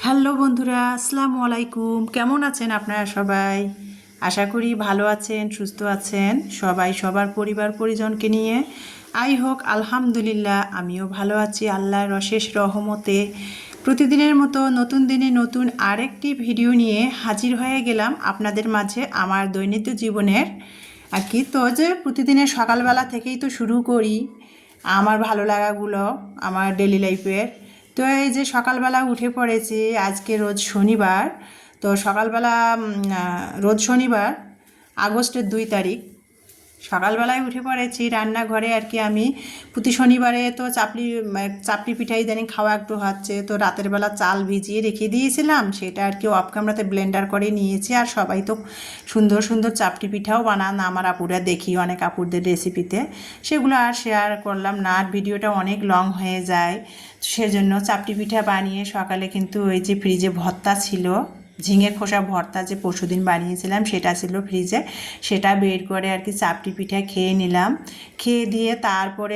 Hello বন্ধুরা, আসসালামু আলাইকুম। কেমন আছেন আপনারা সবাই? আশা করি ভালো আছেন, সুস্থ আছেন সবাই, সবার পরিবার পরিজনকে নিয়ে। হোক আলহামদুলিল্লাহ, আমিও ভালো আছি আল্লাহর অশেষ রহমতে। প্রতিদিনের মতো নতুন দিনে নতুন আরেকটি ভিডিও নিয়ে হাজির হয়ে গেলাম আপনাদের মাঝে। আমার দৈনন্দিন জীবনের তো যে প্রতিদিনের সকালবেলা থেকেই তো শুরু করি আমার ভালো লাগাগুলো, আমার ডেলি লাইফের। তো এই যে সকালবেলা উঠে পড়েছি, আজকে রোজ শনিবার। তো সকালবেলা রোজ শনিবার, আগস্টের 2 তারিখ। সকালবেলায় উঠে পড়েছি রান্নাঘরে। আমি প্রতি শনিবারে তো চাপড়ি পিঠাই ইদানিং খাওয়া একটু হচ্ছে, তো রাতের বেলা চাল ভিজিয়ে রেখে দিয়েছিলাম, সেটা অফ ক্যামেরাতে ব্লেন্ডার করে নিয়েছি। আর সবাই তো সুন্দর সুন্দর চাপড়ি পিঠাও বানান, আমার আপুরা দেখি অনেক আপুরদের রেসিপিতে, সেগুলো আর শেয়ার করলাম না, আর ভিডিওটা অনেক লং হয়ে যায়। সেজন্য চাপটি পিঠা বানিয়ে সকালে কিন্তু ওই যে ফ্রিজে ভর্তা ছিল, ঝিঙের খোসা ভর্তা যে পরশুদিন বানিয়েছিলাম সেটা ছিল ফ্রিজে, সেটা বের করে চাপটি পিঠা খেয়ে নিলাম। খেয়ে দিয়ে তারপরে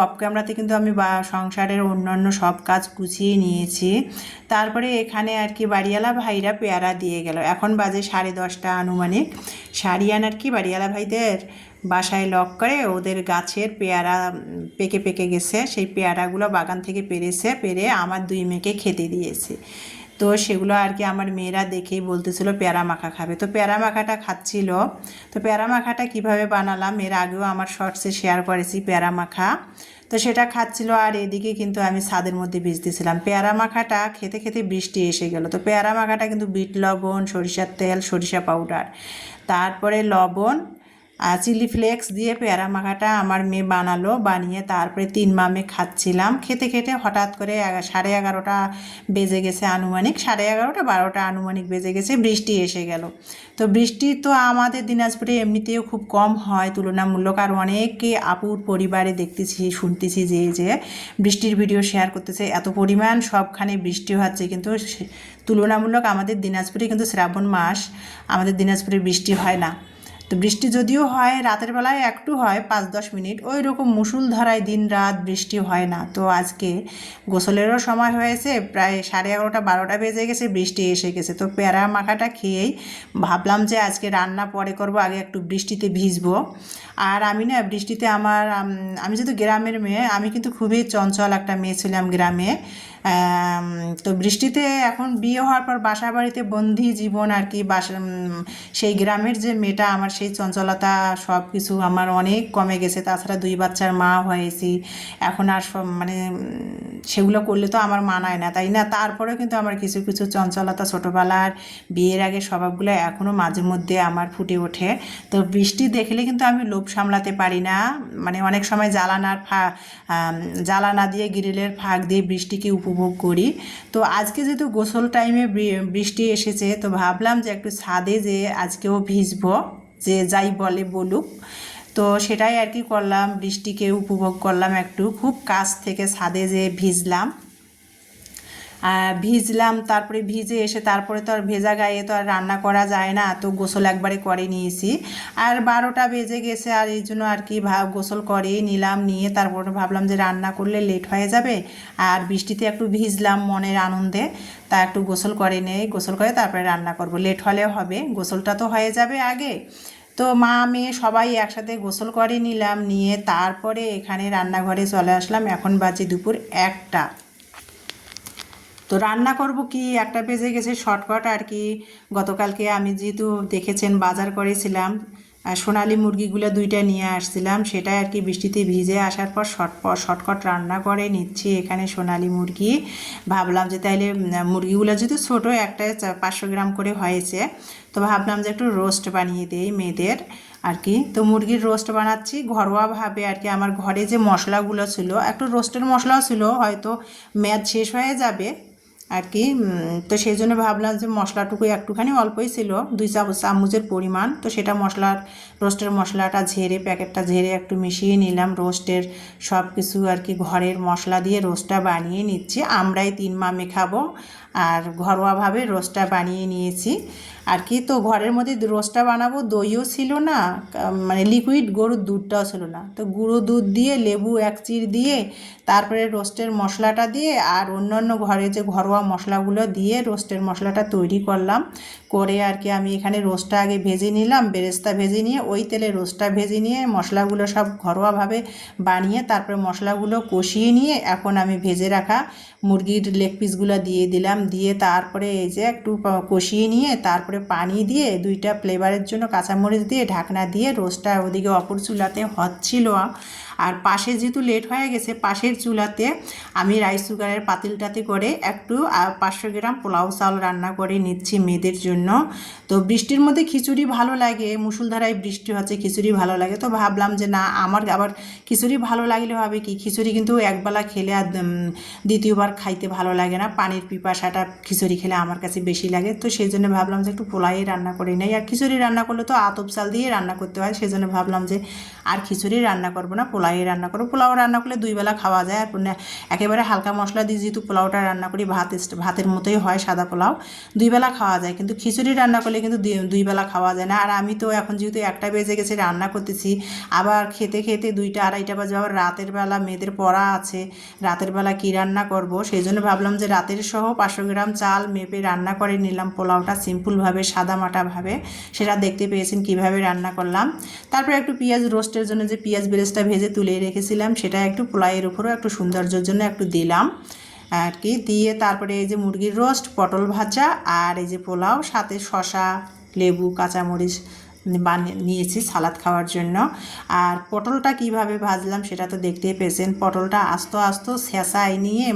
অফ ক্যামেরাতে কিন্তু আমি সংসারের অন্যান্য সব কাজ গুছিয়ে নিয়েছি। তারপরে এখানে বাড়িওয়ালা ভাইরা পেয়ারা দিয়ে গেল। এখন বাজে 10:30 আনুমানিক। সারিয়ান বাড়িওয়ালা ভাইদের বাসায় লক করে ওদের গাছের পেয়ারা পেকে গেছে, সেই পেয়ারাগুলো বাগান থেকে পেরে আমার 2 মেয়েকে খেতে দিয়েছে। তো সেগুলো আমার মেয়েরা দেখেই বলতেছিল পেয়ারা মাখা খাবে, তো পেয়ারা মাখাটা খাচ্ছিল। তো পেয়ারা মাখাটা কিভাবে বানালাম এর আগেও আমার শর্টসে শেয়ার করেছি পেয়ারা মাখা, তো সেটা খাচ্ছিল। আর এদিকে কিন্তু আমি ছাদের মধ্যে ভিজতেছিলাম। পেয়ারা মাখাটা খেতে খেতে বৃষ্টি এসে গেল। তো পেয়ারা মাখাটা কিন্তু বিট লবণ, সরিষার তেল, সরিষা পাউডার, তারপরে লবণ চিলি ফ্লেক্স দিয়ে পেয়ারা মাখাটা আমার মেয়ে বানালো। বানিয়ে তারপরে 3 মামে খাচ্ছিলাম। খেতে খেতে হঠাৎ করে 11:30 বেজে গেছে আনুমানিক, 11:30 12টা আনুমানিক বেজে গেছে, বৃষ্টি এসে গেল। তো বৃষ্টি তো আমাদের দিনাজপুরে এমনিতেও খুব কম হয় তুলনামূলক, আর অনেকে আপুর পরিবারে দেখতেছি শুনতেছি যে বৃষ্টির ভিডিও শেয়ার করতেছে, এত পরিমাণ সবখানে বৃষ্টি হচ্ছে। কিন্তু তুলনামূলক আমাদের দিনাজপুরে কিন্তু শ্রাবণ মাস, আমাদের দিনাজপুরে বৃষ্টি হয় না। তো বৃষ্টি যদিও হয় রাতের বেলায় একটু হয় 5-10 মিনিট, ওই রকম মুষলধারায় দিন রাত বৃষ্টি হয় না। তো আজকে গোসলেরও সময় হয়েছে, প্রায় 11:30 12টা বেজে গেছে, বৃষ্টি এসে গেছে। তো পেয়ারা মাখাটা খেয়েই ভাবলাম যে আজকে রান্না পরে করব, আগে একটু বৃষ্টিতে ভিজবো। আর আমি না বৃষ্টিতে আমি যেহেতু গ্রামের মেয়ে, আমি কিন্তু খুবই চঞ্চল একটা মেয়ে ছিলাম গ্রামে। তো বৃষ্টিতে এখন বিয়ে হওয়ার পর বাসা বাড়িতে বন্দি জীবন সেই গ্রামের যে মেয়েটা, আমার সেই চঞ্চলতা সব কিছু আমার অনেক কমে গেছে। তাছাড়া 2 বাচ্চার মা হয়েছি, এখন আর সব সেগুলো করলে তো আমার মানায় না, তাই না? তারপরেও কিন্তু আমার কিছু কিছু চঞ্চলতা ছোটোবেলার বিয়ের আগে স্বভাবগুলো এখনও মাঝে মধ্যে আমার ফুটে ওঠে। তো বৃষ্টি দেখলে কিন্তু আমি লোভ সামলাতে পারি না, অনেক সময় জ্বালানা দিয়ে গ্রিলের ফাঁক দিয়ে বৃষ্টিকে উপভোগ করি। তো আজকে যেহেতু গোসল টাইমে বৃষ্টি এসেছে, তো ভাবলাম যে একটু ছাদে যে আজকেও ভিজবো, যে যাই বলে বলুক। তো সেটাই করলাম, বৃষ্টিকে উপভোগ করলাম একটু, খুব কাছ থেকে ছাদে যে ভিজলাম। তারপরে ভিজে এসে তারপরে তো আর ভেজা গায়ে তো আর রান্না করা যায় না, তো গোসল একবারে করে নিয়েছি। আর 12টা বেজে গেছে, আর এই জন্য গোসল করেই নিলাম। নিয়ে তারপরে ভাবলাম যে রান্না করলে লেট হয়ে যাবে, আর বৃষ্টিতে একটু ভিজলাম মনের আনন্দে, তা একটু গোসল করে নেই, গোসল করে তারপরে রান্না করব। লেট হলেও হবে, গোসলটা তো হয়ে যাবে আগে। তো মা মেয়ে সবাই একসাথে গোসল করে নিলাম, নিয়ে তারপরে এখানে রান্নাঘরে চলে আসলাম। এখন বাজে দুপুর 1টা। তো রান্না করব কি, 1টা বেজে গেছে, শর্টকাট গতকালকে আমি যেহেতু দেখেছেন বাজার করেছিলাম, সোনালি মুরগিগুলো 2টা নিয়ে আসছিলাম, সেটা বৃষ্টিতে ভিজে আসার পর শর্টকাট রান্না করে নিচ্ছি এখানে সোনালি মুরগি। ভাবলাম যে তাইলে মুরগিগুলো যেহেতু ছোটো, একটায় 500 গ্রাম করে হয়েছে, তো ভাবলাম যে একটু রোস্ট বানিয়ে দেই মেয়েদের তো মুরগির রোস্ট বানাচ্ছি ঘরোয়াভাবে আমার ঘরে যে মশলাগুলো ছিল, একটু রোস্টের মশলাও ছিল, হয়তো মেয়াদ শেষ হয়ে যাবে তো সেই জন্য ভাবলাম যে মশলাটুকু একটুখানি অল্পই ছিল, 2 চামচের পরিমাণ। তো সেটা রোস্টের মশলাটা ঝেড়ে, প্যাকেটটা ঝেড়ে একটু মিশিয়ে নিলাম। রোস্টের সব কিছু ঘরের মশলা দিয়ে রোস্টটা বানিয়ে নিচ্ছি। আমরাই 3 মামে খাবো, আর ঘরোয়াভাবে রোস্টটা বানিয়ে নিয়েছি আর কি। তো ঘরের মধ্যে রোস্টটা বানাবো, দইও ছিল না, মানে লিকুইড গরুর দুধটাও ছিল না, তো গুঁড়ো দুধ দিয়ে লেবু এক চির দিয়ে তারপরে রোস্টের মশলাটা দিয়ে আর অন্যান্য ঘরে যে ঘরোয়া মশলাগুলো দিয়ে রোস্টের মশলাটা তৈরি করলাম। করে আর কি আমি এখানে রোস্টটা আগে ভেজে নিলাম, বেরেস্তা ভেজে নিয়ে ওই তেলে রোস্টটা ভেজে নিয়ে মশলাগুলো সব ঘরোয়াভাবে বানিয়ে তারপরে মশলাগুলো কষিয়ে নিয়ে এখন আমি ভেজে রাখা মুরগির লেগ পিসগুলো দিয়ে দিলাম, দিয়ে তারপরে এই যে একটু কষিয়ে নিয়ে তারপরে পানি দিয়ে দুইটা ফ্লেভারের জন্য কাঁচামরিচ দিয়ে ঢাকনা দিয়ে রোস্টটা ওদিকে অপর চুলাতে হচ্ছিল। আর পাশে যেহেতু লেট হয়ে গেছে, পাশের চুলাতে আমি রাইস কুকারের পাতিলটাতে করে একটু 500 গ্রাম পোলাও চাল রান্না করে নিচ্ছি মেয়েদের জন্য। তো বৃষ্টির মধ্যে খিচুড়ি ভালো লাগে, মুষলধারায় বৃষ্টি হচ্ছে, খিচুড়ি ভালো লাগে, তো ভাবলাম যে না আমার আবার খিচুড়ি ভালো লাগলে হবে কি, খিচুড়ি কিন্তু একবেলা খেলে আর দ্বিতীয়বার খাইতে ভালো লাগে না, পানির পিপাসাটা খিচুড়ি খেলে আমার কাছে বেশি লাগে। তো সেই জন্য ভাবলাম যে একটু পোলাই রান্না করে নেই, আর খিচুড়ি রান্না করলে তো আতপ চাল দিয়ে রান্না করতে হয়, সেই জন্য ভাবলাম যে আর খিচুড়ি রান্না করবো না, পোলাই রান্না করবো। পোলাও রান্না করলে দুই বেলা খাওয়া যায়, আর একেবারে হালকা মশলা দিয়ে যেহেতু পোলাওটা রান্না করি ভাতের মতোই হয়, সাদা পোলাও দুই বেলা খাওয়া যায়, কিন্তু খিচুড়ি রান্না করলে কিন্তু দুই বেলা খাওয়া যায় না। আর আমি তো এখন যেহেতু 1টা বেজে গেছে রান্না করতেছি, আবার খেতে খেতে 2টা 2:30 বাজে, আবার রাতের বেলা মেয়েদের পড়া আছে, রাতের বেলা কী রান্না করব, সেই জন্য ভাবলাম যে রাতের সহ 500 গ্রাম চাল মেপে রান্না করে নিলাম পোলাওটা সিম্পলভাবে সাদা মাটাভাবে, সেটা দেখতে পেয়েছেন কিভাবে রান্না করলাম। তারপরে একটু পেঁয়াজ রোস্টের জন্য যে পেঁয়াজ বেরেস্তা ভেজে তুলে রেখেছিলাম সেটা একটু পোলাইয়ের উপরেও একটু সৌন্দর্যের জন্য একটু দিলাম আর কি, দিয়ে তারপরে এই যে মুরগির রোস্ট, পটল ভাজা আর এই যে পোলাও, সাথে শসা লেবু কাঁচামরিচ নিয়েছি সালাদ খাওয়ার জন্য। আর পটলটা কিভাবে ভাজলাম সেটা তো দেখতেই পেয়েছেন, পটলটা আস্ত আস্ত ছেঁচাই নিয়ে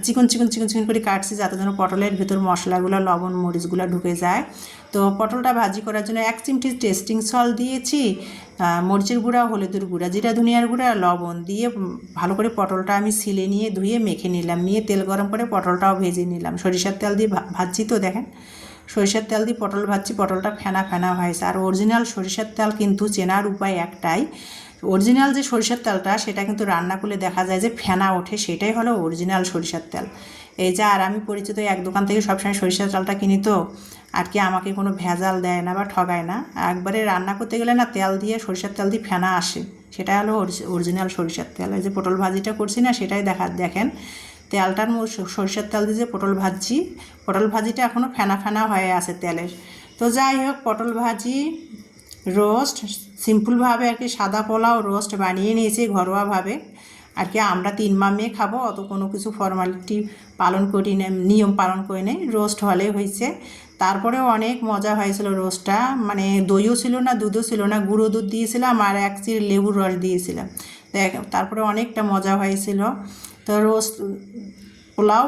চিকন চিকন চিকন চিকন করে কাটছি যাতে যেন পটলের ভেতর মশলাগুলো লবণ মরিচগুলো ঢুকে যায়। তো পটলটা ভাজি করার জন্য 1 চিমটি টেস্টিং সল্ট দিয়েছি, মরিচের গুঁড়া, হলুদের গুঁড়া, জিরা ধনিয়ার গুঁড়া, লবণ দিয়ে ভালো করে পটলটা আমি ছিলে নিয়ে ধুয়ে মেখে নিলাম, নিয়ে তেল গরম করে পটলটাও ভেজে নিলাম। সরিষার তেল দিয়ে ভাজছি, তো দেখেন সরিষার তেল দিয়ে পটল ভাজছি, পটলটা ফেনা ফেনা হয়েছে। আর অরিজিনাল সরিষার তেল কিন্তু চেনার উপায় একটাই, অরিজিনাল যে সরিষার তেলটা সেটা কিন্তু রান্না করলে দেখা যায় যে ফেনা ওঠে, সেটাই হলো অরিজিনাল সরিষার তেল। এই যে আর আমি পরিচিত এক দোকান থেকে সবসময় সরিষার তেলটা কিনি, তো আর কি আমাকে কোনো ভেজাল দেয় না বা ঠগায় না, একবারে রান্না করতে গেলে না তেল দিয়ে সরিষার তেল দিয়ে ফেনা আসে, সেটা হলো অরিজিনাল সরিষার তেল। এই যে পটল ভাজিটা করছি না সেটাই দেখেন তেলটার সরিষার তেল দিয়ে যে পটল ভাজছি, পটল ভাজিটা এখনও ফেনা ফেনা হয়ে আছে তেলের। তো যাই হোক, পটল ভাজি রোস্ট সিম্পলভাবে আর কি সাদা পোলাও রোস্ট বানিয়ে নিয়েছি ঘরোয়াভাবে আর কি। আমরা 3 মা মেয়ে খাবো, অত কোনো কিছু ফর্মালিটি পালন করি না, নিয়ম পালন করে নেই, রোস্ট হলেই হয়েছে। তারপরেও অনেক মজা হয়েছিল রোস্টটা, মানে দইও ছিল না, দুধও ছিল না, গুঁড়ো দুধ দিয়েছিলাম আর 1 চির লেবুর রস দিয়েছিলাম, তারপরে অনেকটা মজা হয়েছিল। তো রোস্ট পোলাও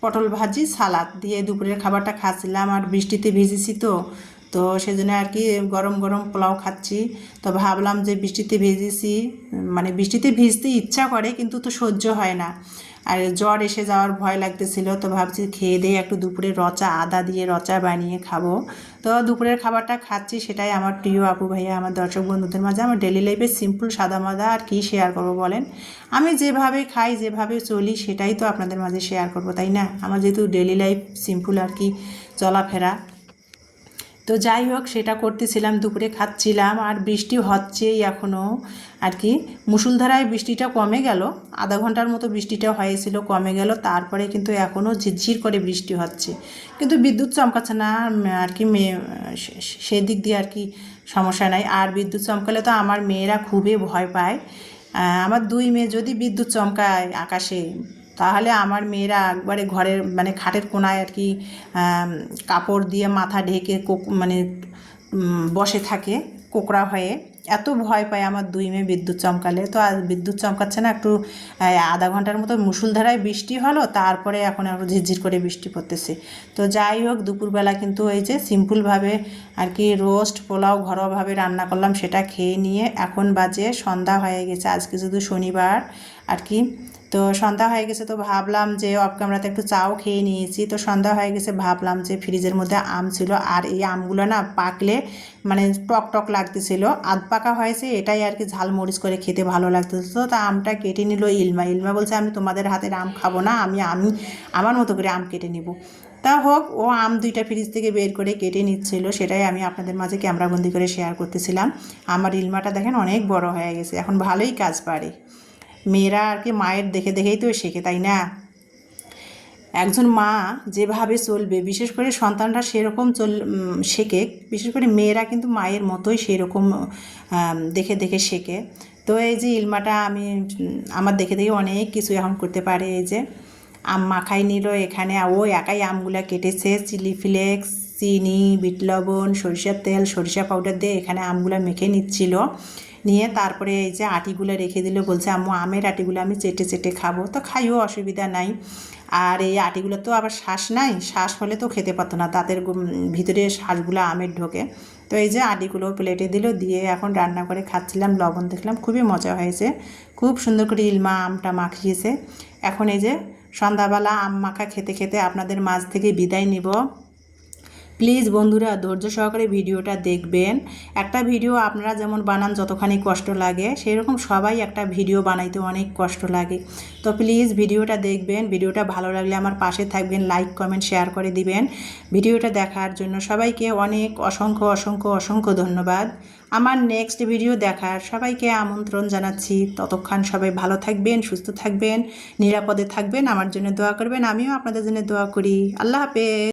পটল ভাজি সালাদ দিয়ে দুপুরের খাবারটা খাচ্ছিলাম, আর বৃষ্টিতে ভিজেছি তো সেজন্য আর কি গরম গরম পোলাও খাচ্ছি। তো ভাবলাম যে বৃষ্টিতে ভিজেছি, মানে বৃষ্টিতে ভিজতে ইচ্ছা করে কিন্তু তো সহ্য হয় না, আর জ্বর এসে যাওয়ার ভয় লাগতেছিল, তো ভাবছি খেয়ে দিয়ে একটু দুপুরে রচা আদা দিয়ে রচা বানিয়ে খাবো। তো দুপুরের খাবারটা খাচ্ছি, সেটাই আমার প্রিয় আপু ভাইয়া আমার দর্শক বন্ধুদের মাঝে আমার ডেলি লাইফে সিম্পল সাদা মাদা আর কি শেয়ার করবো বলেন, আমি যেভাবে খাই যেভাবে চলি সেটাই তো আপনাদের মাঝে শেয়ার করবো, তাই না? আমার যেহেতু ডেলি লাইফ সিম্পল আর কি চলাফেরা। তো যাই হোক সেটা করতেছিলাম, দুপুরে খাচ্ছিলাম, আর বৃষ্টি হচ্ছেই এখনও আর কি, মুষলধারায় বৃষ্টিটা কমে গেল, আধা ঘন্টার মতো বৃষ্টিটা হয়েছিল, কমে গেল, তারপরে কিন্তু এখনও ঝিরঝির করে বৃষ্টি হচ্ছে, কিন্তু বিদ্যুৎ চমকাচ্ছে না আর কি, সেদিক দিয়ে আর কি সমস্যা নাই। আর বিদ্যুৎ চমকালে তো আমার মেয়েরা খুবই ভয় পায়, আমার 2 মেয়ে যদি বিদ্যুৎ চমকায় আকাশে তাহলে আমার মেয়েরা একবারে ঘরের মানে খাটের কোনায় আর কি কাপড় দিয়ে মাথা ঢেকে মানে বসে থাকে কোকড়া হয়ে, এত ভয় পায় আমার 2 মেয়ে বিদ্যুৎ চমকালে। তো আর বিদ্যুৎ চমকাচ্ছে না, একটু আধা ঘন্টার মতো মুষলধারায় বৃষ্টি হলো, তারপরে এখন একটু ঝিরঝির করে বৃষ্টি পড়তেছে। তো যাই হোক দুপুরবেলা কিন্তু এই যে সিম্পলভাবে আর কি রোস্ট পোলাও ঘরোয়াভাবে রান্না করলাম, সেটা খেয়ে নিয়ে এখন বাজে সন্ধ্যা হয়ে গেছে, আজকে শুধু শনিবার আর কি, তো সন্ধ্যা হয়ে গেছে, তো ভাবলাম যে অফ ক্যামেরাতে একটু চাও খেয়ে নিয়েছি। তো সন্ধ্যা হয়ে গেছে, ভাবলাম যে ফ্রিজের মধ্যে আম ছিল, আর এই আমগুলো না পাকলে মানে টক টক লাগতেছিল, আধ পাকা হয়েছে এটাই আর কি, ঝাল মরিচ করে খেতে ভালো লাগতেছিল। তো তা আমটা কেটে নিল ইলমা। ইলমা বলছে আমি তোমাদের হাতের আম খাবো না, আমি আমি আমার মতো করে আম কেটে নিব। তা হোক, ও আম দুইটা ফ্রিজ থেকে বের করে কেটে নিচ্ছিল, সেটাই আমি আপনাদের মাঝে ক্যামেরাবন্দি করে শেয়ার করতেছিলাম। আমার ইলমাটা দেখেন অনেক বড় হয়ে গেছে, এখন ভালোই কাজ পারে। মেয়েরা আর কি মায়ের দেখে দেখেই তো শেখে, তাই না? একজন মা যেভাবে চলবে, বিশেষ করে সন্তানরা সেরকম শেখে। বিশেষ করে মেয়েরা কিন্তু মায়ের মতোই সেরকম দেখে দেখে শেখে। তো এই যে ইলমাটা আমি আমার দেখে দেখে অনেক কিছু এখন করতে পারে। এই যে আম মাখাই নিল এখানে, ও একাই আমগুলা কেটেছে, চিলি ফ্লেক্স, চিনি, বিট লবণ, সরিষার তেল, সরিষা পাউডার দিয়ে এখানে আমগুলা মেখে নিচ্ছিল। নিয়ে তারপরে এই যে আটিগুলো রেখে দিল, বলছে আম্মু আমের আটিগুলো আমি চেটে চেটে খাবো। তো খাইও, অসুবিধা নাই। আর এই আটিগুলো তো আবার শ্বাস নাই, শ্বাস হলে তো খেতে পারতো না, তাদের ভিতরে শ্বাসগুলো আমের ঢোকে। তো এই যে আটিগুলো প্লেটে দিল, দিয়ে এখন রান্না করে খাচ্ছিলাম, লবণ দেখলাম, খুবই মজা হয়েছে। খুব সুন্দর করে ইলমা আমটা মাখিয়েছে। এখন এই যে সন্ধ্যাবেলা আম মাখা খেতে খেতে আপনাদের মাঝ থেকে বিদায় নিব। প্লিজ বন্ধুরা ধৈর্য সহকারে ভিডিওটা দেখবেন। একটা ভিডিও আপনারা যেমন বানান যতখানি কষ্ট লাগে, সেই রকম সবাই একটা ভিডিও বানাইতে অনেক কষ্ট লাগে। তো প্লিজ ভিডিওটা দেখবেন, ভিডিওটা ভালো লাগলে আমার পাশে থাকবেন, লাইক কমেন্ট শেয়ার করে দিবেন। ভিডিওটা দেখার জন্য সবাইকে অনেক অসংখ্য অসংখ্য অসংখ্য ধন্যবাদ। আমার নেক্সট ভিডিও দেখার সবাইকে আমন্ত্রণ জানাচ্ছি। ততক্ষণ সবাই ভালো থাকবেন, সুস্থ থাকবেন, নিরাপদে থাকবেন, আমার জন্য দোয়া করবেন, আমিও আপনাদের জন্য দোয়া করি। আল্লাহ হাফেজ।